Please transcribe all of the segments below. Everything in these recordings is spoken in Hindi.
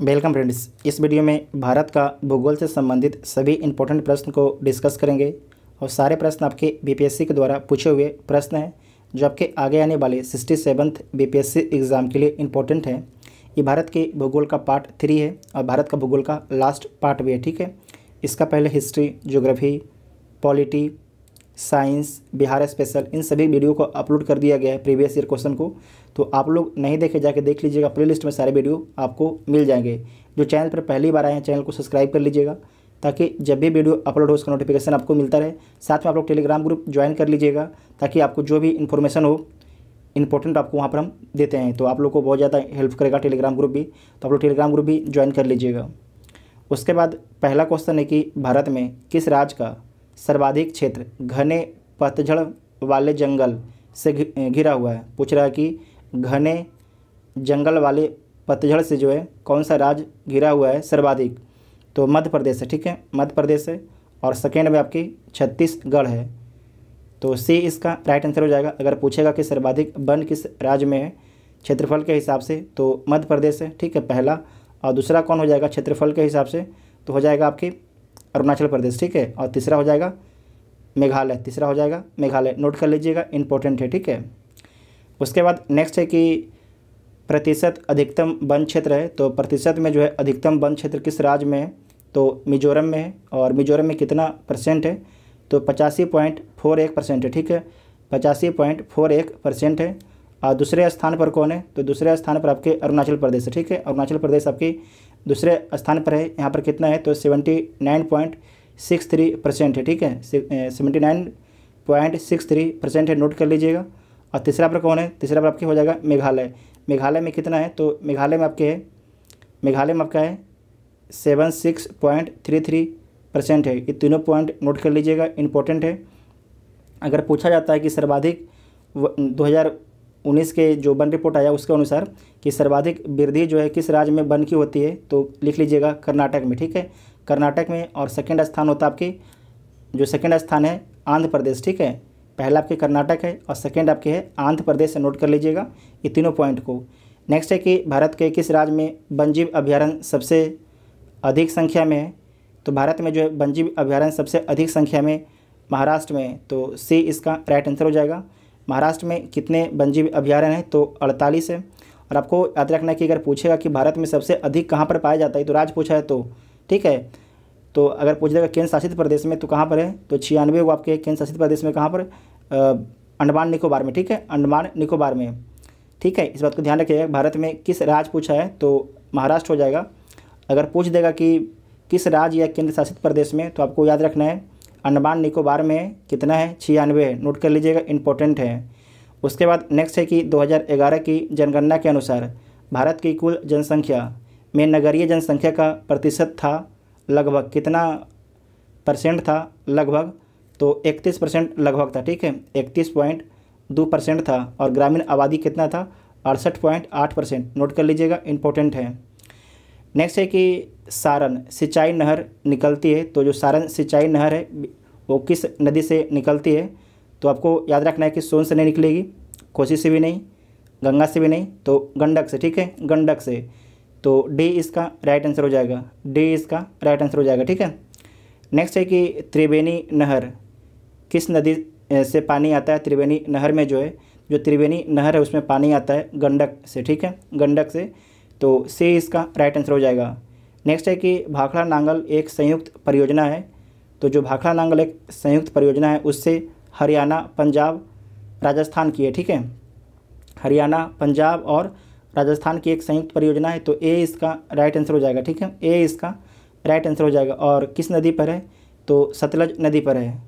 Welcome friends. इस वीडियो में भारत का भूगोल से संबंधित सभी इंपॉर्टेंट प्रश्न को डिस्कस करेंगे और सारे प्रश्न आपके बीपीएससी के द्वारा पूछे हुए प्रश्न हैं जो आपके आगे आने वाले 67th बीपीएससी एग्ज़ाम के लिए इम्पोर्टेंट हैं। ये भारत के भूगोल का पार्ट 3 है और भारत का भूगोल का लास्ट पार्ट भी है। ठीक है, इसका पहले history, geography, polity, science, Bihar special, इन सभी वीडियो को अपलोड कर दिया गया है प्रीवियस ईयर क्वेश्चन को। तो आप लोग नहीं देखे जाके देख लीजिएगा, प्लेलिस्ट में सारे वीडियो आपको मिल जाएंगे। जो चैनल पर पहली बार आए हैं चैनल को सब्सक्राइब कर लीजिएगा ताकि जब भी वीडियो अपलोड हो उसका नोटिफिकेशन आपको मिलता रहे। साथ में आप लोग टेलीग्राम ग्रुप ज्वाइन कर लीजिएगा ताकि आपको जो भी इन्फॉर्मेशन हो इंपॉर्टेंट आपको वहाँ पर हम देते हैं, तो आप लोग को बहुत ज़्यादा हेल्प करेगा टेलीग्राम ग्रुप भी। तो आप लोग टेलीग्राम ग्रुप भी ज्वाइन कर लीजिएगा। उसके बाद पहला क्वेश्चन है कि भारत में किस राज्य का सर्वाधिक क्षेत्र घने पतझड़ वाले जंगल से घिरा हुआ है। पूछ रहा है कि घने जंगल वाले पतझड़ से जो है कौन सा राज्य घिरा हुआ है सर्वाधिक। तो मध्य प्रदेश है। ठीक है, मध्य प्रदेश है और सेकेंड में आपकी छत्तीसगढ़ है। तो सी इसका राइट आंसर हो जाएगा। अगर पूछेगा कि सर्वाधिक वन किस राज्य में है क्षेत्रफल के हिसाब से तो मध्य प्रदेश है। ठीक है, पहला। और दूसरा कौन हो जाएगा क्षेत्रफल के हिसाब से, तो हो जाएगा आपकी अरुणाचल प्रदेश। ठीक है, और तीसरा हो जाएगा मेघालय। तीसरा हो जाएगा मेघालय, नोट कर लीजिएगा, इंपॉर्टेंट है। ठीक है, उसके बाद नेक्स्ट है कि प्रतिशत अधिकतम वन क्षेत्र है। तो प्रतिशत में जो है अधिकतम वन क्षेत्र किस राज्य में है, तो मिजोरम में है। और मिजोरम में कितना परसेंट है, तो 85.41% है। ठीक है, 85.41% है। और दूसरे स्थान पर कौन है, तो दूसरे स्थान पर आपके अरुणाचल प्रदेश है। ठीक है, अरुणाचल प्रदेश आपके दूसरे स्थान पर है। यहाँ पर कितना है, तो 79.63% है। ठीक है, 79.63% है, नोट कर लीजिएगा। और तीसरा पर कौन है, तीसरा पर आपके हो जाएगा मेघालय। मेघालय में कितना है, तो मेघालय में आपका है 76.33% है। ये तीनों पॉइंट नोट कर लीजिएगा, इंपॉर्टेंट है। अगर पूछा जाता है कि सर्वाधिक 2019 के जो वन रिपोर्ट आया उसके अनुसार कि सर्वाधिक वृद्धि जो है किस राज्य में वन की होती है, तो लिख लीजिएगा कर्नाटक में। ठीक है, कर्नाटक में। और सेकेंड स्थान होता है आपके, जो सेकेंड स्थान है आंध्र प्रदेश। ठीक है, पहला आपके कर्नाटक है और सेकेंड आपके है आंध्र प्रदेश से, नोट कर लीजिएगा ये तीनों पॉइंट को। नेक्स्ट है कि भारत के किस राज्य में वन्यजीव अभयारण्य सबसे अधिक संख्या में है। तो भारत में जो है वन्यजीव अभयारण्य सबसे अधिक संख्या में महाराष्ट्र में है। तो सी इसका राइट आंसर हो जाएगा। महाराष्ट्र में कितने वन्यजीव अभयारण्य हैं, तो 48 है। और आपको याद रखना है कि अगर पूछेगा कि भारत में सबसे अधिक कहाँ पर पाया जाता है, तो राज्य पूछा है तो ठीक है। तो अगर पूछ देगा केंद्र शासित प्रदेश में तो कहाँ पर है, तो 96 वो आपके केंद्र शासित प्रदेश में कहाँ पर, अंडमान निकोबार में। ठीक है, अंडमान निकोबार में। ठीक है, इस बात को ध्यान रखिएगा। भारत में किस राज्य पूछा है तो महाराष्ट्र हो जाएगा। अगर पूछ देगा कि किस राज्य या केंद्र शासित प्रदेश में, तो आपको याद रखना है अंडमान निकोबार में कितना है, 96 है, नोट कर लीजिएगा, इंपॉर्टेंट है। उसके बाद नेक्स्ट है कि 2011 की जनगणना के अनुसार भारत की कुल जनसंख्या में नगरीय जनसंख्या का प्रतिशत था लगभग, कितना परसेंट था लगभग, तो 31% लगभग था। ठीक है, 31.2% था। और ग्रामीण आबादी कितना था, 68.8%, नोट कर लीजिएगा, इंपॉर्टेंट है। नेक्स्ट है कि सारण सिंचाई नहर निकलती है। तो जो सारण सिंचाई नहर है वो किस नदी से निकलती है, तो आपको याद रखना है कि सोन से नहीं निकलेगी, कोसी से भी नहीं, गंगा से भी नहीं, तो गंडक से। ठीक है, गंडक से। तो डी इसका राइट आंसर हो जाएगा, डी इसका राइट आंसर हो जाएगा। ठीक है, नेक्स्ट है कि त्रिवेणी नहर किस नदी से पानी आता है। त्रिवेणी नहर में जो है, जो त्रिवेणी नहर है उसमें पानी आता है गंडक से। ठीक है, गंडक से। तो सी इसका राइट आंसर हो जाएगा। नेक्स्ट है कि भाखड़ा नांगल एक संयुक्त परियोजना है। तो जो भाखड़ा नांगल एक संयुक्त परियोजना है उससे हरियाणा, पंजाब, राजस्थान की है। ठीक है, हरियाणा, पंजाब और राजस्थान की एक संयुक्त परियोजना है। तो ए इसका राइट आंसर हो जाएगा। ठीक है, ए इसका राइट आंसर हो जाएगा। और किस नदी पर है, तो सतलज नदी पर है।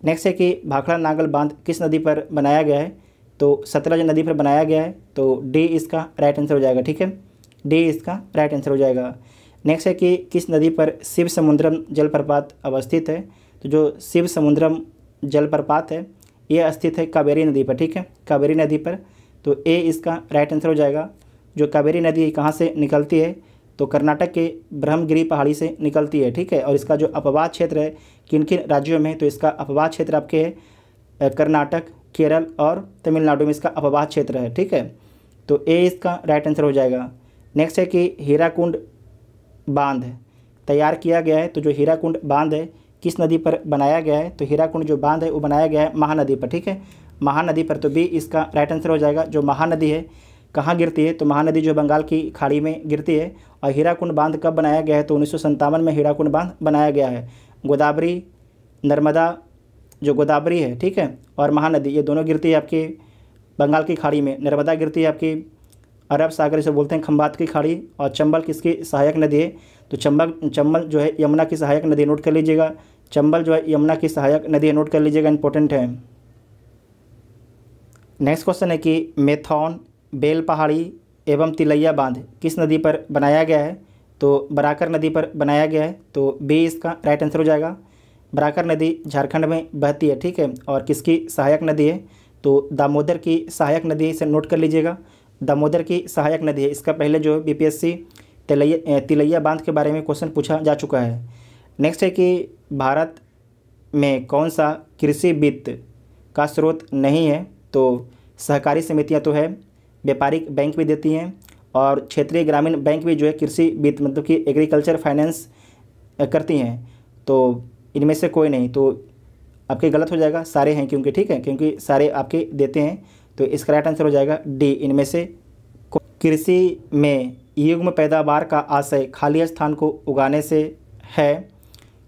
नेक्स्ट है कि भाखड़ा नांगल बांध किस नदी पर बनाया गया है, तो सतलज नदी पर बनाया गया है। तो डी इसका राइट आंसर हो जाएगा। ठीक है, डी इसका राइट आंसर हो जाएगा। नेक्स्ट है कि किस नदी पर शिव समुद्रम जलप्रपात अवस्थित है। तो जो शिव समुद्रम जलप्रपात है ये स्थित है कावेरी नदी पर। ठीक है, कावेरी नदी पर। तो ए इसका राइट आंसर हो जाएगा। जो कावेरी नदी कहाँ से निकलती है, तो कर्नाटक के ब्रह्मगिरी पहाड़ी से निकलती है। ठीक है, और इसका जो अपवाद क्षेत्र है किन किन राज्यों में, तो इसका अपवाद क्षेत्र आपके है कर्नाटक, केरल और तमिलनाडु में इसका अपवाद क्षेत्र है। ठीक है, तो ए इसका राइट आंसर हो जाएगा। नेक्स्ट है कि हीराकुंड बांध तैयार किया गया है, तो जो हीराकुंड बांध है किस नदी पर बनाया गया है, तो हीराकुंड जो बांध है वो बनाया गया है महानदी पर, ठीक है, महानदी पर। तो बी इसका राइट आंसर हो जाएगा। जो महानदी है कहाँ गिरती है, तो महानदी जो बंगाल की खाड़ी में गिरती है। और हीराकुंड बांध कब बनाया गया है, तो 1957 में हीराकुंड बांध बनाया गया है। गोदावरी, नर्मदा, जो गोदावरी है, ठीक है, और महानदी ये दोनों गिरती है आपकी बंगाल की खाड़ी में। नर्मदा गिरती है आपकी अरब सागर, इसे बोलते हैं खंबात की खाड़ी। और चंबल किसकी सहायक नदी है, तो चंबल जो है यमुना की सहायक नदी, नोट कर लीजिएगा। चंबल जो है यमुना की सहायक नदी है, नोट कर लीजिएगा, इंपॉर्टेंट है। नेक्स्ट क्वेश्चन है कि मेथौन, बेल पहाड़ी एवं तिलैया बांध किस नदी पर बनाया गया है, तो बराकर नदी पर बनाया गया है। तो बी इसका राइट आंसर हो जाएगा। बराकर नदी झारखंड में बहती है, ठीक है, और किसकी सहायक नदी है, तो दामोदर की सहायक नदी, इसे नोट कर लीजिएगा। दामोदर की सहायक नदी है। इसका पहले जो बीपीएससी तिलैया बांध के बारे में क्वेश्चन पूछा जा चुका है। नेक्स्ट है कि भारत में कौन सा कृषि वित्त का स्रोत नहीं है, तो सहकारी समितियां तो है, व्यापारिक बैंक भी देती हैं, और क्षेत्रीय ग्रामीण बैंक भी जो है कृषि वित्त मतलब कि एग्रीकल्चर फाइनेंस करती हैं। तो इनमें से कोई नहीं, तो आपके गलत हो जाएगा, सारे हैं क्योंकि, ठीक है, क्योंकि सारे आपके देते हैं। तो इसका राइट आंसर हो जाएगा डी, इनमें से। कृषि में युग्म पैदावार का आशय खाली स्थान को उगाने से है,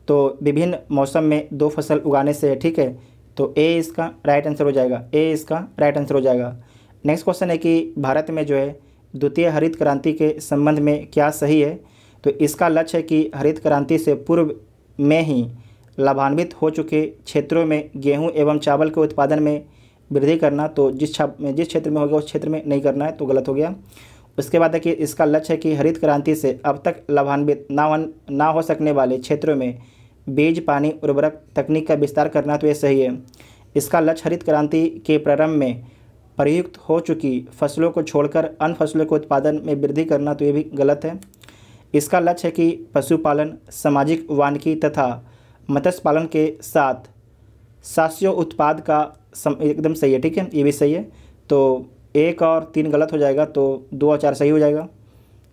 तो विभिन्न मौसम में 2 फसल उगाने से है, ठीक है। तो ए इसका राइट आंसर हो जाएगा, ए इसका राइट आंसर हो जाएगा। नेक्स्ट क्वेश्चन है कि भारत में जो है द्वितीय हरित क्रांति के संबंध में क्या सही है, तो इसका लक्ष्य है कि हरित क्रांति से पूर्व में ही लाभान्वित हो चुके क्षेत्रों में गेहूं एवं चावल के उत्पादन में वृद्धि करना। तो जिस क्षेत्र में होगा उस क्षेत्र में नहीं करना है, तो गलत हो गया। उसके बाद है कि इसका लक्ष्य है कि हरित क्रांति से अब तक लाभान्वित ना हो सकने वाले क्षेत्रों में बीज, पानी, उर्वरक तकनीक का विस्तार करना, तो ये सही है। इसका लक्ष्य हरित क्रांति के प्रारंभ में प्रयुक्त हो चुकी फसलों को छोड़कर अन्य फसलों के उत्पादन में वृद्धि करना, तो ये भी गलत है। इसका लक्ष्य है कि पशुपालन, सामाजिक वानिकी तथा मत्स्य पालन के साथ शास्य उत्पाद का एकदम सही है, ठीक है, ये भी सही है। तो 1 और 3 गलत हो जाएगा, तो 2 और 4 सही हो जाएगा।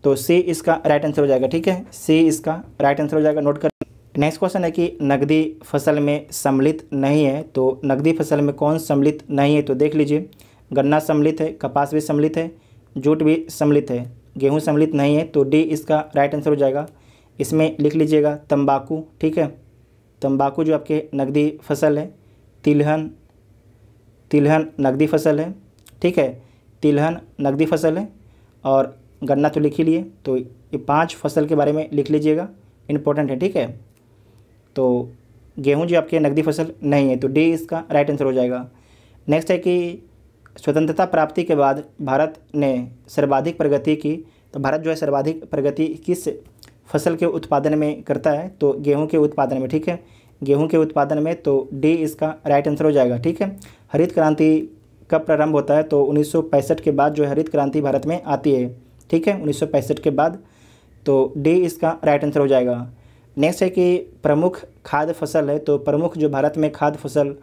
तो सी इसका राइट आंसर हो जाएगा, ठीक है, सी इसका राइट आंसर हो जाएगा, नोट कर। नेक्स्ट क्वेश्चन है कि नकदी फसल में सम्मिलित नहीं है, तो नकदी फसल में कौन सम्मिलित नहीं है, तो देख लीजिए, गन्ना सम्मिलित है, कपास भी सम्मिलित है, जूट भी सम्मिलित है, गेहूं सम्मिलित नहीं है। तो डी इसका राइट आंसर हो जाएगा। इसमें लिख लीजिएगा तंबाकू, ठीक है, तंबाकू जो आपके नकदी फसल है। तिलहन नकदी फसल है, ठीक है, तिलहन नकदी फसल है। और गन्ना तो लिख ही लिए, तो ये 5 फसल के बारे में लिख लीजिएगा, इंपॉर्टेंट है, ठीक है। तो गेहूं जो आपके नकदी फसल नहीं है, तो डी इसका राइट आंसर हो जाएगा। नेक्स्ट है कि स्वतंत्रता प्राप्ति के बाद भारत ने सर्वाधिक प्रगति की, तो भारत जो है सर्वाधिक प्रगति किस फसल के उत्पादन में करता है, तो गेहूं के उत्पादन में, ठीक है, गेहूं के उत्पादन में। तो डी इसका राइट आंसर हो जाएगा, ठीक है। हरित क्रांति कब प्रारंभ होता है, तो 1965 के बाद जो है हरित क्रांति भारत में आती है, ठीक है, 1965 के बाद। तो डी इसका राइट आंसर हो जाएगा। नेक्स्ट है कि प्रमुख खाद्य फसल है, तो प्रमुख जो भारत में खाद्य फसल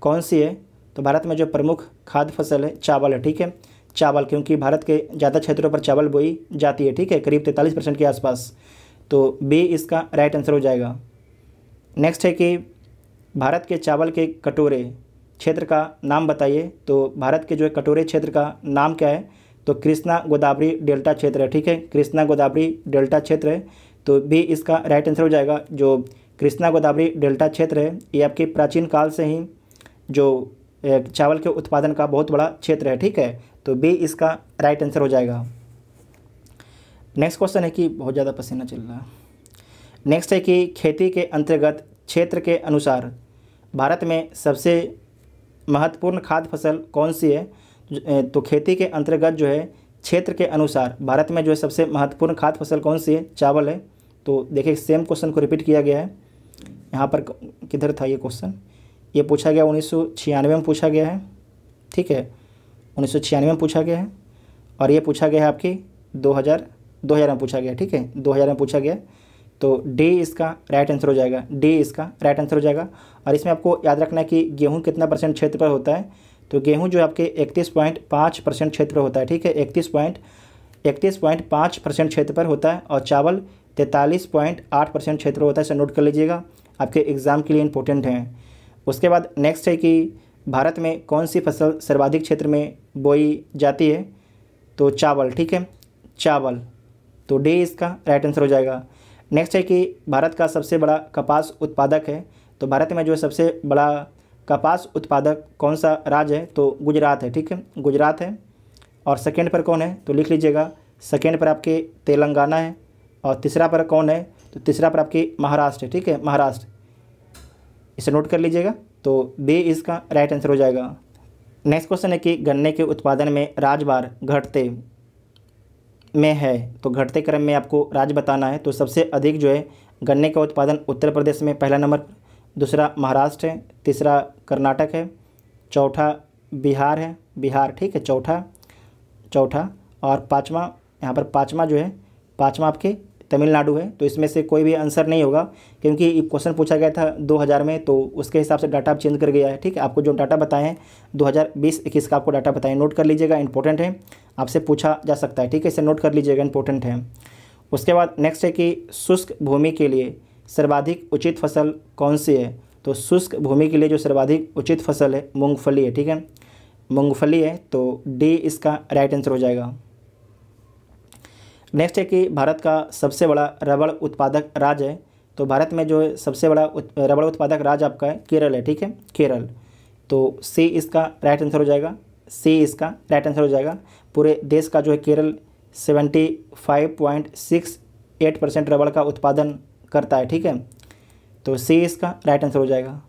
कौन सी है, तो भारत में जो प्रमुख खाद्य फसल है चावल है, ठीक है, चावल, क्योंकि भारत के ज़्यादा क्षेत्रों पर चावल बोई जाती है, ठीक है, करीब 43% के आसपास। तो बी इसका राइट आंसर हो जाएगा। नेक्स्ट है कि भारत के चावल के कटोरे क्षेत्र का नाम बताइए, तो भारत के जो है कटोरे क्षेत्र का नाम क्या है, तो कृष्णा गोदावरी डेल्टा क्षेत्र है, ठीक है, कृष्णा गोदावरी डेल्टा क्षेत्र है। तो बी इसका राइट आंसर हो जाएगा। जो कृष्णा गोदावरी डेल्टा क्षेत्र है ये आपके प्राचीन काल से ही जो चावल के उत्पादन का बहुत बड़ा क्षेत्र है, ठीक है। तो बी इसका राइट आंसर हो जाएगा। नेक्स्ट क्वेश्चन है कि बहुत ज़्यादा पसीना चल रहा है। नेक्स्ट है कि खेती के अंतर्गत क्षेत्र के अनुसार भारत में सबसे महत्वपूर्ण खाद्य फसल कौन सी है, तो खेती के अंतर्गत जो है क्षेत्र के अनुसार भारत में जो है सबसे महत्वपूर्ण खाद्य फसल कौन सी है, चावल है। तो देखिए सेम क्वेश्चन को रिपीट किया गया है, यहाँ पर किधर था ये क्वेश्चन, ये पूछा गया 1996 में पूछा गया है, ठीक है, 1996 में पूछा गया है। और ये पूछा गया है आपकी 2000 में पूछा गया, ठीक है, 2000 में पूछा गया। तो डी इसका राइट आंसर हो जाएगा, डी इसका राइट आंसर हो जाएगा। और इसमें आपको याद रखना है कि गेहूं कितना % क्षेत्र पर होता है, तो गेहूं जो आपके 31.5% क्षेत्र पर होता है, ठीक है, 31.5% क्षेत्र पर होता है। और चावल 43.8% क्षेत्र होता है, इसे नोट कर लीजिएगा, आपके एग्ज़ाम के लिए इम्पोर्टेंट हैं। उसके बाद नेक्स्ट है कि भारत में कौन सी फसल सर्वाधिक क्षेत्र में बोई जाती है, तो चावल, ठीक है, चावल, तो डी इसका राइट आंसर हो जाएगा। नेक्स्ट है कि भारत का सबसे बड़ा कपास उत्पादक है, तो भारत में जो सबसे बड़ा कपास उत्पादक कौन सा राज्य है, तो गुजरात है, ठीक है, गुजरात है। और सेकेंड पर कौन है, तो लिख लीजिएगा, सेकेंड पर आपके तेलंगाना है, और तीसरा पर कौन है, तो तीसरा पर आपकी महाराष्ट्र है, ठीक है, महाराष्ट्र, इसे नोट कर लीजिएगा, तो बी इसका राइट आंसर हो जाएगा। नेक्स्ट क्वेश्चन है कि गन्ने के उत्पादन में राज्यवार घटते में है, तो घटते क्रम में आपको राज्य बताना है। तो सबसे अधिक जो है गन्ने का उत्पादन उत्तर प्रदेश में पहला नंबर, दूसरा महाराष्ट्र है, तीसरा कर्नाटक है, चौथा बिहार है, बिहार, ठीक है, चौथा और पाँचवा, यहाँ पर पाँचवा जो है, पाँचवा आपके तमिलनाडु है। तो इसमें से कोई भी आंसर नहीं होगा, क्योंकि ये क्वेश्चन पूछा गया था 2000 में, तो उसके हिसाब से डाटा आप चेंज कर गया है, ठीक है। आपको जो डाटा बताए हैं 2020-21 का आपको डाटा बताएं, नोट कर लीजिएगा, इंपॉर्टेंट है, आपसे पूछा जा सकता है, ठीक है, इसे नोट कर लीजिएगा, इंपॉर्टेंट है। उसके बाद नेक्स्ट है कि शुष्क भूमि के लिए सर्वाधिक उचित फसल कौन सी है, तो शुष्क भूमि के लिए जो सर्वाधिक उचित फसल है मूँगफली है, ठीक है, मूँगफली है, तो डी इसका राइट आंसर हो जाएगा। नेक्स्ट है कि भारत का सबसे बड़ा रबड़ उत्पादक राज्य है, तो भारत में जो सबसे बड़ा रबड़ उत्पादक राज्य आपका है केरल है, ठीक है, केरल, तो सी इसका राइट आंसर हो जाएगा, सी इसका राइट आंसर हो जाएगा। पूरे देश का जो है केरल 75.68% रबड़ का उत्पादन करता है, ठीक है, तो सी इसका राइट आंसर हो जाएगा।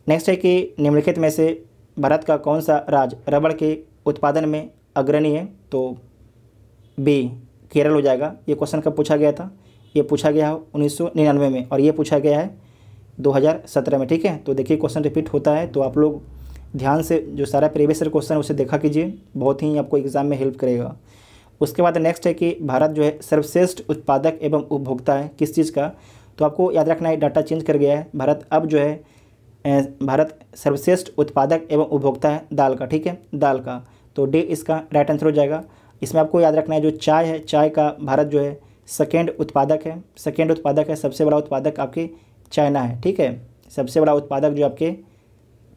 नेक्स्ट है कि निम्नलिखित में से भारत का कौन सा राज्य रबड़ के उत्पादन में अग्रणी है, तो बी केरल हो जाएगा। ये क्वेश्चन कब पूछा गया था, ये पूछा गया है 1999 में, और ये पूछा गया है 2017 में, ठीक है। तो देखिए क्वेश्चन रिपीट होता है, तो आप लोग ध्यान से जो सारा प्रीवियस ईयर क्वेश्चन है उसे देखा कीजिए, बहुत ही आपको एग्जाम में हेल्प करेगा। उसके बाद नेक्स्ट है कि भारत जो है सर्वश्रेष्ठ उत्पादक एवं उपभोक्ता है किस चीज़ का, तो आपको याद रखना है, डाटा चेंज कर गया है, भारत अब जो है भारत सर्वश्रेष्ठ उत्पादक एवं उपभोक्ता है दाल का, ठीक है, दाल का, तो डी इसका राइट आंसर हो जाएगा। इसमें आपको याद रखना है जो चाय है, चाय का भारत जो है सेकेंड उत्पादक है, सेकेंड उत्पादक है, सबसे बड़ा उत्पादक आपके चाइना है, ठीक है, सबसे बड़ा उत्पादक जो आपके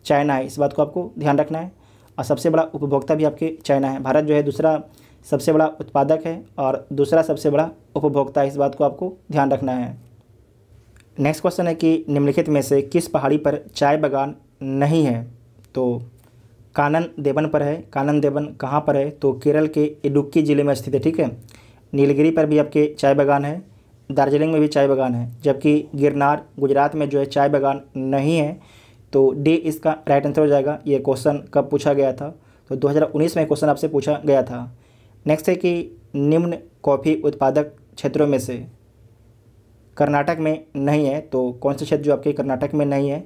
चाइना है, इस बात को आपको ध्यान रखना है। और सबसे बड़ा उपभोक्ता भी आपके चाइना है, भारत जो है दूसरा सबसे बड़ा उत्पादक है और दूसरा सबसे बड़ा उपभोक्ता है, इस बात को आपको ध्यान रखना है। नेक्स्ट क्वेश्चन है कि निम्नलिखित में से किस पहाड़ी पर चाय बागान नहीं है, तो कानन देवन पर है। कानन देवन कहाँ पर है, तो केरल के इडुक्की ज़िले में स्थित है, ठीक है। नीलगिरी पर भी आपके चाय बागान है, दार्जिलिंग में भी चाय बागान है, जबकि गिरनार गुजरात में जो है चाय बागान नहीं है, तो डी इसका राइट आंसर हो जाएगा। ये क्वेश्चन कब पूछा गया था, तो 2019 में क्वेश्चन आपसे पूछा गया था। नेक्स्ट है कि निम्न कॉफ़ी उत्पादक क्षेत्रों में से कर्नाटक में नहीं है, तो कौन से क्षेत्र जो आपके कर्नाटक में नहीं है,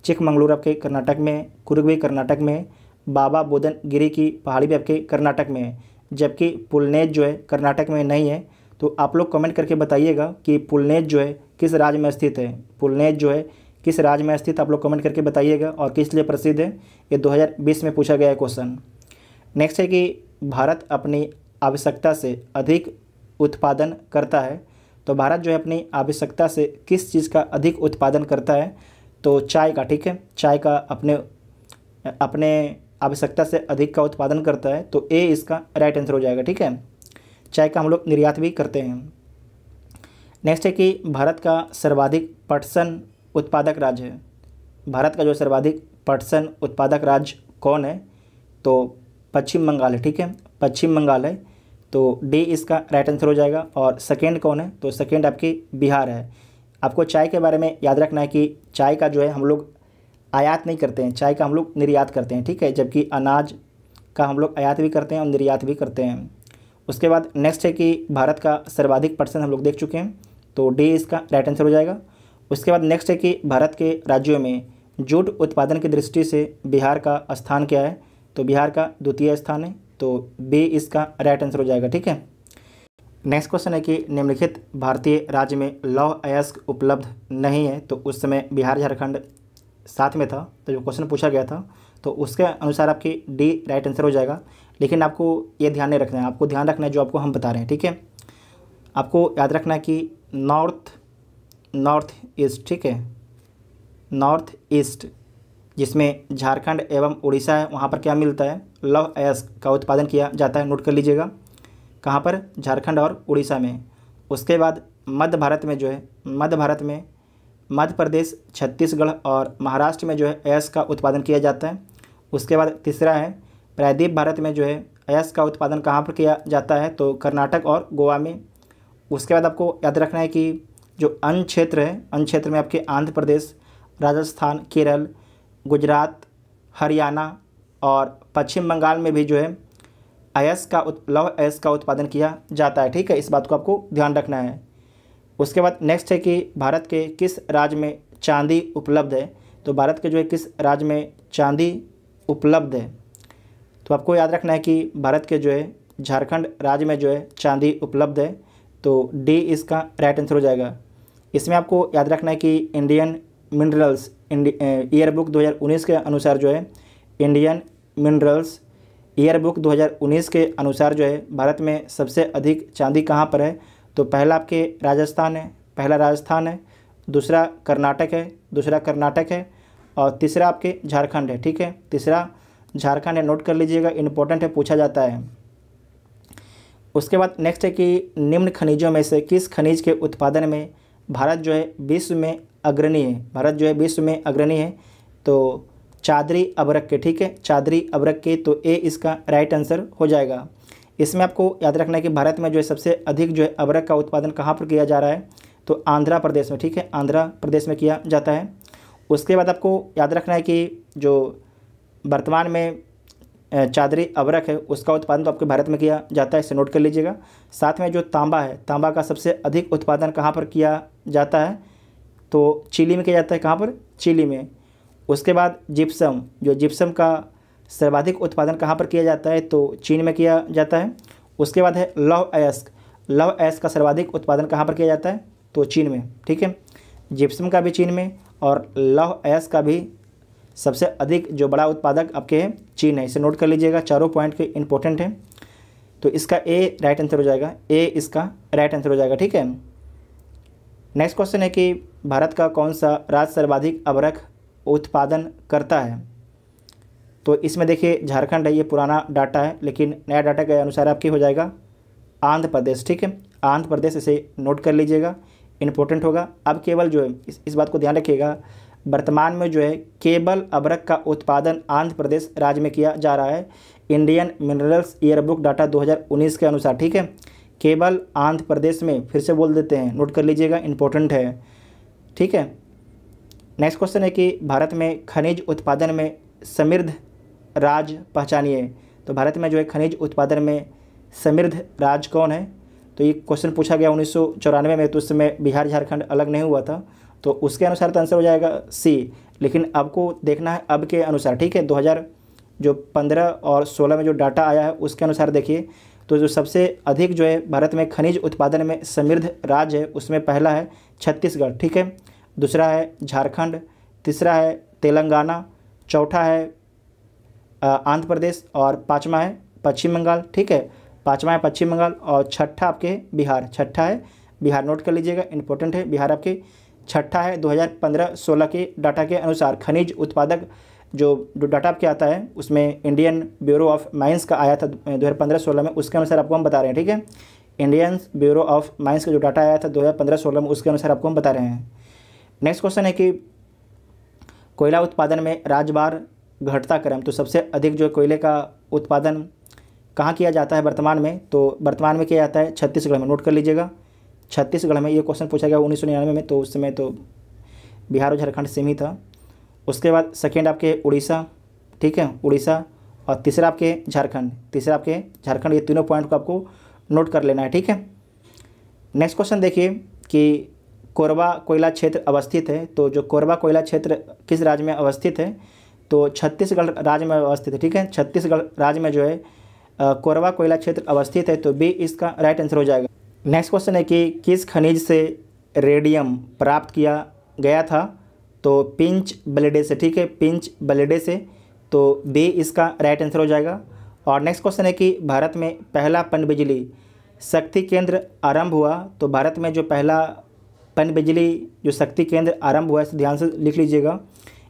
चिकमंगलूर आपके कर्नाटक में है, कुर्ग भी कर्नाटक में है, बाबा बुदन गिरी की पहाड़ी भी आपके कर्नाटक में है, जबकि पुलनेज जो है कर्नाटक में नहीं है। तो आप लोग कमेंट करके बताइएगा कि पुलनेज जो है किस राज्य में स्थित है, पुलनेज जो है किस राज्य में स्थित, आप लोग कमेंट करके बताइएगा, और किस लिए प्रसिद्ध है, ये 2020 में पूछा गया है क्वेश्चन। नेक्स्ट है कि भारत अपनी आवश्यकता से अधिक उत्पादन करता है, तो भारत जो है अपनी आवश्यकता से किस चीज़ का अधिक उत्पादन करता है, तो चाय का, ठीक है, चाय का अपने आवश्यकता से अधिक का उत्पादन करता है, तो ए इसका राइट आंसर हो जाएगा, ठीक है। चाय का हम लोग निर्यात भी करते हैं। नेक्स्ट है कि भारत का सर्वाधिक पटसन उत्पादक राज्य है, भारत का जो सर्वाधिक पटसन उत्पादक राज्य कौन है, तो पश्चिम बंगाल है, ठीक है, पश्चिम बंगाल है, तो डी इसका राइट आंसर हो जाएगा। और सेकेंड कौन है, तो सेकेंड आपकी बिहार है। आपको चाय के बारे में याद रखना है कि चाय का जो है हम लोग आयात नहीं करते हैं, चाय का हम लोग निर्यात करते हैं, ठीक है, जबकि अनाज का हम लोग आयात भी करते हैं और निर्यात भी करते हैं। उसके बाद नेक्स्ट है कि भारत का सर्वाधिक पटसन हम लोग देख चुके हैं, तो डी इसका राइट आंसर हो जाएगा। उसके बाद नेक्स्ट है कि भारत के राज्यों में जूट उत्पादन की दृष्टि से बिहार का स्थान क्या है, तो बिहार का द्वितीय स्थान है, तो बी इसका राइट आंसर हो जाएगा, ठीक है। नेक्स्ट क्वेश्चन है कि निम्नलिखित भारतीय राज्य में लौह अयस्क उपलब्ध नहीं है, तो उस समय बिहार झारखंड साथ में था, तो जो क्वेश्चन पूछा गया था तो उसके अनुसार आपकी डी राइट आंसर हो जाएगा। लेकिन आपको ये ध्यान नहीं रखना है, आपको ध्यान रखना है जो आपको हम बता रहे हैं, ठीक है। आपको याद रखना है कि नॉर्थ ईस्ट, ठीक है, नॉर्थ ईस्ट, जिसमें झारखंड एवं उड़ीसा है, वहाँ पर क्या मिलता है, लौह अयस्क का उत्पादन किया जाता है। नोट कर लीजिएगा, कहाँ पर, झारखंड और उड़ीसा में। उसके बाद मध्य भारत में जो है, मध्य भारत में मध्य प्रदेश, छत्तीसगढ़ और महाराष्ट्र में जो है अयस्क का उत्पादन किया जाता है। उसके बाद तीसरा है प्रायद्वीप भारत में जो है अयस्क का उत्पादन कहाँ पर किया जाता है, तो कर्नाटक और गोवा में। उसके बाद आपको याद रखना है कि जो अन्य क्षेत्र है, अन्य क्षेत्र में आपके आंध्र प्रदेश, राजस्थान, केरल, गुजरात, हरियाणा और पश्चिम बंगाल में भी जो है लौह अयस्क का उत्पादन किया जाता है, ठीक है। इस बात को आपको ध्यान रखना है। उसके बाद नेक्स्ट है कि भारत के किस राज्य में चांदी उपलब्ध है, तो भारत के जो है किस राज्य में चांदी उपलब्ध है, तो आपको याद रखना है कि भारत के जो है झारखंड राज्य में जो है चांदी उपलब्ध है, तो डी इसका राइट आंसर हो जाएगा। इसमें आपको याद रखना है कि इंडियन मिनरल्स ईयर बुक 2019 के अनुसार जो है, इंडियन मिनरल्स ईयर बुक 2019 के अनुसार जो है भारत में सबसे अधिक चांदी कहाँ पर है, तो पहला आपके राजस्थान है, पहला राजस्थान है, दूसरा कर्नाटक है और तीसरा आपके झारखंड है, ठीक है, तीसरा झारखंड है। नोट कर लीजिएगा, इम्पोर्टेंट है, पूछा जाता है। उसके बाद नेक्स्ट है कि निम्न खनिजों में से किस खनिज के उत्पादन में भारत जो है विश्व में अग्रणी है, भारत जो है विश्व में अग्रणी है, तो चादरी अबरक के, ठीक है, चादरी अबरक के, तो ए इसका राइट आंसर हो जाएगा। इसमें आपको याद रखना है कि भारत में जो है सबसे अधिक जो है अबरक का उत्पादन कहाँ पर किया जा रहा है, तो आंध्र प्रदेश में, ठीक है, आंध्र प्रदेश में किया जाता है। उसके बाद आपको याद रखना है कि जो वर्तमान में चादरी अबरक है उसका उत्पादन तो आपके भारत में किया जाता है, इसे नोट कर लीजिएगा। साथ में जो तांबा है, तांबा का सबसे अधिक उत्पादन कहाँ पर किया जाता है, तो चिली में किया जाता है, कहाँ पर, चिली में। उसके बाद जिप्सम, जो जिप्सम का सर्वाधिक उत्पादन कहाँ पर किया जाता है, तो चीन में किया जाता है। उसके बाद है लौह अयस्क, लौह अयस्क का सर्वाधिक उत्पादन कहाँ पर किया जाता है, तो चीन में, ठीक है, जिप्सम का भी चीन में और लौह अयस्क का भी सबसे अधिक जो बड़ा उत्पादक आपके है चीन है, इसे नोट कर लीजिएगा, चारों पॉइंट के इंपॉर्टेंट है, तो इसका ए राइट आंसर हो जाएगा, ए इसका राइट आंसर हो जाएगा, ठीक है। नेक्स्ट क्वेश्चन है कि भारत का कौन सा राज्य सर्वाधिक अबरक उत्पादन करता है, तो इसमें देखिए झारखंड है, ये पुराना डाटा है, लेकिन नया डाटा के अनुसार आपकी हो जाएगा आंध्र प्रदेश, ठीक है, आंध्र प्रदेश, इसे नोट कर लीजिएगा, इंपॉर्टेंट होगा। अब केवल जो है इस बात को ध्यान रखिएगा, वर्तमान में जो है केवल अबरक का उत्पादन आंध्र प्रदेश राज्य में किया जा रहा है, Indian minerals year book data 2019 के अनुसार, ठीक है, केवल आंध्र प्रदेश में, फिर से बोल देते हैं, नोट कर लीजिएगा, इंपॉर्टेंट है, ठीक है। नेक्स्ट क्वेश्चन है कि भारत में खनिज उत्पादन में समृद्ध राज्य पहचानिए, तो भारत में जो है खनिज उत्पादन में समृद्ध राज्य कौन है, तो ये क्वेश्चन पूछा गया 1994 में, तो उस समय बिहार झारखंड अलग नहीं हुआ था, तो उसके अनुसार तो आंसर हो जाएगा सी। लेकिन आपको देखना है अब के अनुसार, ठीक है, 2015 और 16 में जो डाटा आया है उसके अनुसार देखिए, तो जो सबसे अधिक जो है भारत में खनिज उत्पादन में समृद्ध राज्य है उसमें पहला है छत्तीसगढ़, ठीक है, दूसरा है झारखंड, तीसरा है तेलंगाना, चौथा है आंध्र प्रदेश और पाँचवा है पश्चिम बंगाल, ठीक है, पाँचवा है पश्चिम बंगाल और छठा आपके बिहार, छठा है बिहार, नोट कर लीजिएगा, इंपॉर्टेंट है, बिहार आपके छठा है 2015-16 के डाटा के अनुसार। खनिज उत्पादक जो डाटा आपके आता है उसमें इंडियन ब्यूरो ऑफ माइंस का आया था 2015-16 में, उसके अनुसार आपको हम बता रहे हैं, ठीक है, इंडियन ब्यूरो ऑफ माइंस का जो डाटा आया था 2015-16 में उसके अनुसार आपको हम बता रहे हैं। नेक्स्ट क्वेश्चन है कि कोयला उत्पादन में राज्यवार घटता क्रम, तो सबसे अधिक जो कोयले का उत्पादन कहाँ किया जाता है वर्तमान में, तो वर्तमान में किया जाता है छत्तीसगढ़ में, नोट कर लीजिएगा, छत्तीसगढ़ में। ये क्वेश्चन पूछा गया 1999 में, तो उस समय तो बिहार और झारखंड सेम ही था। उसके बाद सेकेंड आपके उड़ीसा, ठीक है, उड़ीसा, और तीसरा आपके झारखंड, ये तीनों पॉइंट को आपको नोट कर लेना है, ठीक है। नेक्स्ट क्वेश्चन देखिए कि कोरबा कोयला क्षेत्र अवस्थित है, तो जो कोरबा कोयला क्षेत्र किस राज्य में अवस्थित है, तो छत्तीसगढ़ राज्य में अवस्थित है, ठीक है, छत्तीसगढ़ राज्य में जो है कोरबा कोयला क्षेत्र अवस्थित है, तो बी इसका राइट आंसर हो जाएगा। नेक्स्ट क्वेश्चन है कि किस खनिज से रेडियम प्राप्त किया गया था, तो पिंच ब्लेडे से, ठीक है, पिंच ब्लेडे से, तो बी इसका राइट आंसर हो जाएगा। और नेक्स्ट क्वेश्चन है कि भारत में पहला पनबिजली शक्ति केंद्र आरंभ हुआ, तो भारत में जो पहला पनबिजली जो शक्ति केंद्र आरंभ हुआ है, इसे ध्यान से लिख लीजिएगा।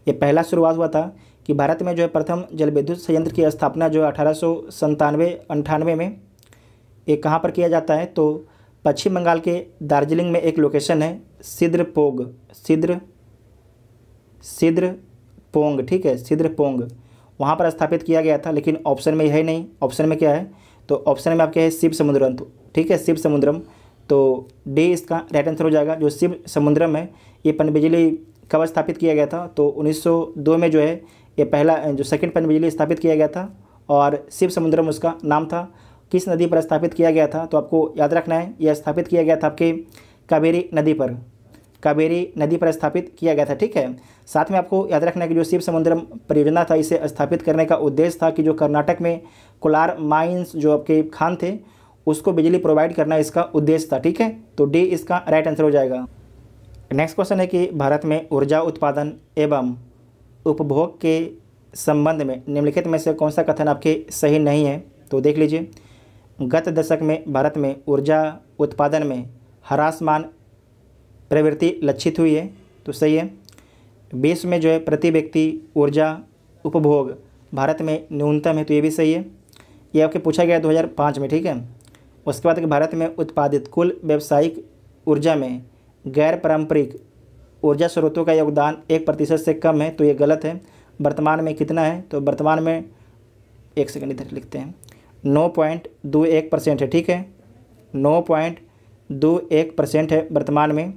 ये पहला शुरुआत हुआ था कि भारत में जो है प्रथम जल विद्युत संयंत्र की स्थापना जो है 1897-98 में ये कहाँ पर किया जाता है, तो पश्चिम बंगाल के दार्जिलिंग में एक लोकेशन है सिद्रपोंग, सिद्रपोंग, ठीक है, सिद्रपोंग, वहाँ पर स्थापित किया गया था। लेकिन ऑप्शन में है नहीं, ऑप्शन में क्या है, तो ऑप्शन में आपके है शिव समुद्रम, ठीक है, शिव समुद्रम। तो डी इसका राइट आंसर हो जाएगा। जो शिव समुद्रम है ये पनबिजली कब स्थापित किया गया था, तो 1902 में जो है ये पहला जो सेकंड पनबिजली स्थापित किया गया था और शिव समुद्रम उसका नाम था। किस नदी पर स्थापित किया गया था, तो आपको याद रखना है यह स्थापित किया गया था आपके कावेरी नदी पर, कावेरी नदी पर स्थापित किया गया था, ठीक है। साथ में आपको याद रखना है कि जो शिव समुद्रम परियोजना था इसे स्थापित करने का उद्देश्य था कि जो कर्नाटक में कोलार माइंस जो आपके खान थे उसको बिजली प्रोवाइड करना इसका उद्देश्य था, ठीक है। तो डी इसका राइट आंसर हो जाएगा। नेक्स्ट क्वेश्चन है कि भारत में ऊर्जा उत्पादन एवं उपभोग के संबंध में निम्नलिखित में से कौन सा कथन आपके सही नहीं है, तो देख लीजिए। गत दशक में भारत में ऊर्जा उत्पादन में ह्रासमान प्रवृत्ति लक्षित हुई है, तो सही है। विश्व में जो है प्रति व्यक्ति ऊर्जा उपभोग भारत में न्यूनतम है, तो ये भी सही है। ये आपके पूछा गया 2005 में, ठीक है। उसके बाद कि भारत में उत्पादित कुल व्यावसायिक ऊर्जा में गैर पारंपरिक ऊर्जा स्रोतों का योगदान 1% से कम है, तो ये गलत है। वर्तमान में कितना है, तो वर्तमान में एक सेकंड इधर लिखते हैं 9.21% है, ठीक है, 9.21% है वर्तमान में,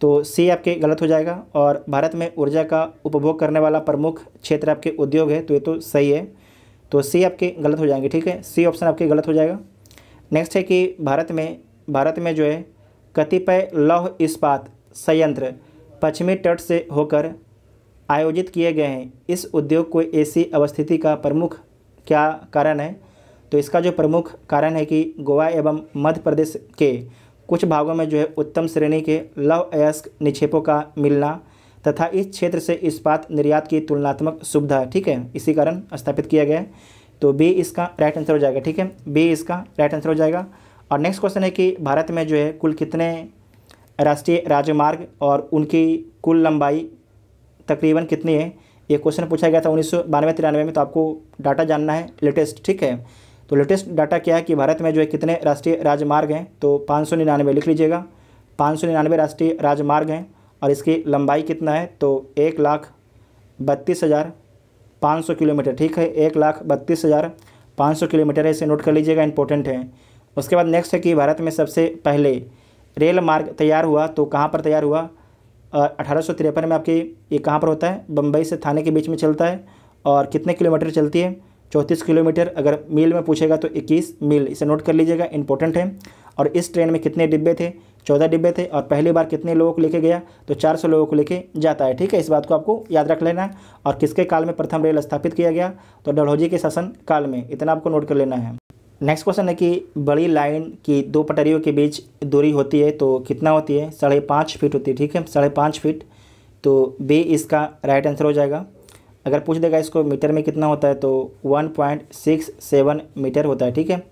तो सी आपके गलत हो जाएगा। और भारत में ऊर्जा का उपभोग करने वाला प्रमुख क्षेत्र आपके उद्योग है, तो ये तो सही है, तो सी आपके गलत हो जाएंगे, ठीक है, सी ऑप्शन आपके गलत हो जाएगा। नेक्स्ट है कि भारत में जो है कतिपय लौह इस्पात संयंत्र पश्चिमी तट से होकर आयोजित किए गए हैं। इस उद्योग को ऐसी अवस्थिति का प्रमुख क्या कारण है, तो इसका जो प्रमुख कारण है कि गोवा एवं मध्य प्रदेश के कुछ भागों में जो है उत्तम श्रेणी के लौह अयस्क निक्षेपों का मिलना तथा इस क्षेत्र से इस्पात निर्यात की तुलनात्मक सुविधा, ठीक है, इसी कारण स्थापित किया गया है। तो बी इसका राइट आंसर हो जाएगा, ठीक है, बी इसका राइट आंसर हो जाएगा। और नेक्स्ट क्वेश्चन है कि भारत में जो है कुल कितने राष्ट्रीय राजमार्ग और उनकी कुल लंबाई तकरीबन कितनी है, ये क्वेश्चन पूछा गया था 1992-93 में। तो आपको डाटा जानना है लेटेस्ट, ठीक है। तो लेटेस्ट डाटा क्या है कि भारत में जो है कितने राष्ट्रीय राजमार्ग हैं, तो 599 लिख लीजिएगा, 599 राष्ट्रीय राजमार्ग हैं। और इसकी लंबाई कितना है, तो 1,32,500 किलोमीटर, ठीक है, 1,32,500 किलोमीटर है, इसे नोट कर लीजिएगा, इंपॉर्टेंट है। उसके बाद नेक्स्ट है कि भारत में सबसे पहले रेल मार्ग तैयार हुआ, तो कहाँ पर तैयार हुआ, 1853 में आपके ये कहाँ पर होता है, बम्बई से थाने के बीच में चलता है। और कितने किलोमीटर चलती है, 34 किलोमीटर। अगर मील में पूछेगा तो 21 मील, इसे नोट कर लीजिएगा, इंपॉर्टेंट है। और इस ट्रेन में कितने डिब्बे थे, 14 डिब्बे थे। और पहली बार कितने लोगों को लेके गया, तो 400 लोगों को लेके जाता है, ठीक है, इस बात को आपको याद रख लेना है। और किसके काल में प्रथम रेल स्थापित किया गया, तो डलहौजी के शासन काल में, इतना आपको नोट कर लेना है। नेक्स्ट क्वेश्चन है कि बड़ी लाइन की दो पटरियों के बीच दूरी होती है, तो कितना होती है, 5.5 फीट होती है, ठीक है, 5.5 फीट, तो बी इसका राइट आंसर हो जाएगा। अगर पूछ देगा इसको मीटर में कितना होता है, तो 1.67 मीटर होता है, ठीक है,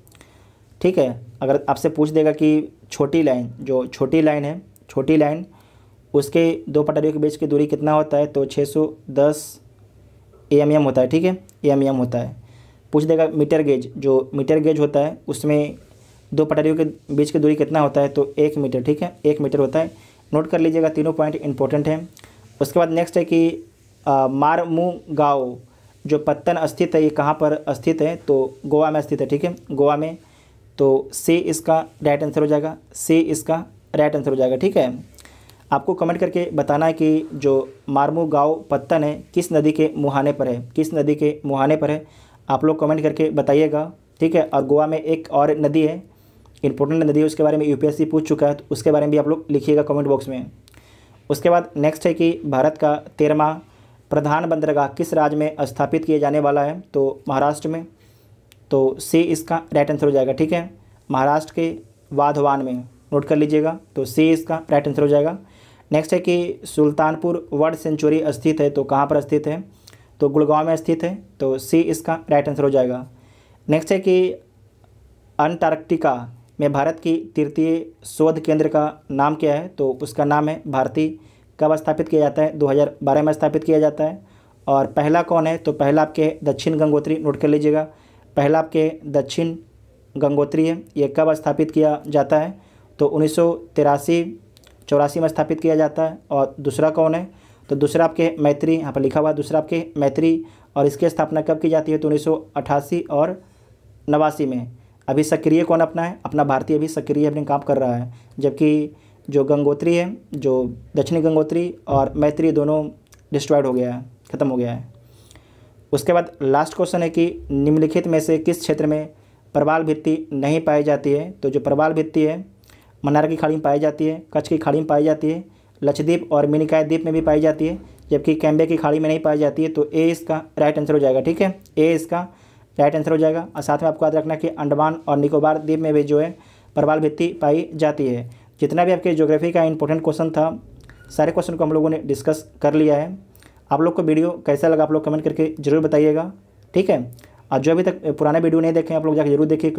ठीक है। अगर आपसे पूछ देगा कि छोटी लाइन, जो छोटी लाइन है, छोटी लाइन उसके दो पटरियों के बीच की दूरी कितना होता है, तो 610 एएमएम होता है, ठीक है, एएमएम होता है। पूछ देगा मीटर गेज, जो मीटर गेज होता है उसमें दो पटरियों के बीच की दूरी कितना होता है, तो 1 मीटर, ठीक है, 1 मीटर होता है, नोट कर लीजिएगा, तीनों पॉइंट इंपॉर्टेंट हैं। उसके बाद नेक्स्ट है कि मारमुगाओ जो पत्तन स्थित है, ये कहाँ पर स्थित है, तो गोवा में स्थित है, ठीक है, गोवा में, तो सी इसका राइट आंसर हो जाएगा, सी इसका राइट आंसर हो जाएगा, ठीक है। आपको कमेंट करके बताना है कि जो मारमुगाओ पत्तन है किस नदी के मुहाने पर है, किस नदी के मुहाने पर है, आप लोग कमेंट करके बताइएगा, ठीक है। और गोवा में एक और नदी है, इंपॉर्टेंट नदी है, उसके बारे में यूपीएससी पूछ चुका है, तो उसके बारे में भी आप लोग लिखिएगा कमेंट बॉक्स में। उसके बाद नेक्स्ट है कि भारत का 13वां प्रधान बंदरगाह किस राज्य में स्थापित किए जाने वाला है, तो महाराष्ट्र में, तो सी इसका राइट आंसर हो जाएगा, ठीक है, महाराष्ट्र के वाधवान में, नोट कर लीजिएगा, तो सी इसका राइट आंसर हो जाएगा। नेक्स्ट है कि सुल्तानपुर वर्ल्ड सेंचुरी स्थित है, तो कहाँ पर स्थित है, तो गुड़गांव में स्थित है, तो सी इसका राइट आंसर हो जाएगा। नेक्स्ट है कि अंटार्कटिका में भारत की तृतीय शोध केंद्र का नाम क्या है? तो उसका नाम है भारती। कब स्थापित किया जाता है? 2012 में स्थापित किया जाता है। और पहला कौन है? तो पहला आपके दक्षिण गंगोत्री, नोट कर लीजिएगा, पहला आपके दक्षिण गंगोत्री है। ये कब स्थापित किया जाता है? तो 1983-84 में स्थापित किया जाता है। और दूसरा कौन है? तो दूसरा आपके मैत्री, यहाँ पर लिखा हुआ दूसरा आपके मैत्री, और इसकी स्थापना कब की जाती है? तो 1988 और 89 में। अभी सक्रिय कौन अपना है? अपना भारतीय अभी सक्रिय अपने काम कर रहा है, जबकि जो गंगोत्री है, जो दक्षिणी गंगोत्री और मैत्री, दोनों डिस्ट्रॉयड हो गया है, ख़त्म हो गया है। उसके बाद लास्ट क्वेश्चन है कि निम्नलिखित में से किस क्षेत्र में प्रवाल भित्ति नहीं पाई जाती है? तो जो प्रवाल भित्ति है मन्नार की खाड़ी में पाई जाती है, कच्छ की खाड़ी में पाई जाती है, लक्षद्वीप और मिनिकॉय द्वीप में भी पाई जाती है, जबकि कैम्बे की खाड़ी में नहीं पाई जाती है। तो ए इसका राइट आंसर हो जाएगा। ठीक है, ए इसका राइट आंसर हो जाएगा। और साथ में आपको याद रखना कि अंडमान और निकोबार द्वीप में भी जो है प्रवाल भित्ति पाई जाती है। जितना भी आपके ज्योग्राफी का इंपॉर्टेंट क्वेश्चन था, सारे क्वेश्चन को हम लोगों ने डिस्कस कर लिया है। आप लोग को वीडियो कैसा लगा आप लोग कमेंट करके जरूर बताइएगा। ठीक है, और जो अभी तक पुराना वीडियो नहीं देखे आप लोग जाकर जरूर देखिए,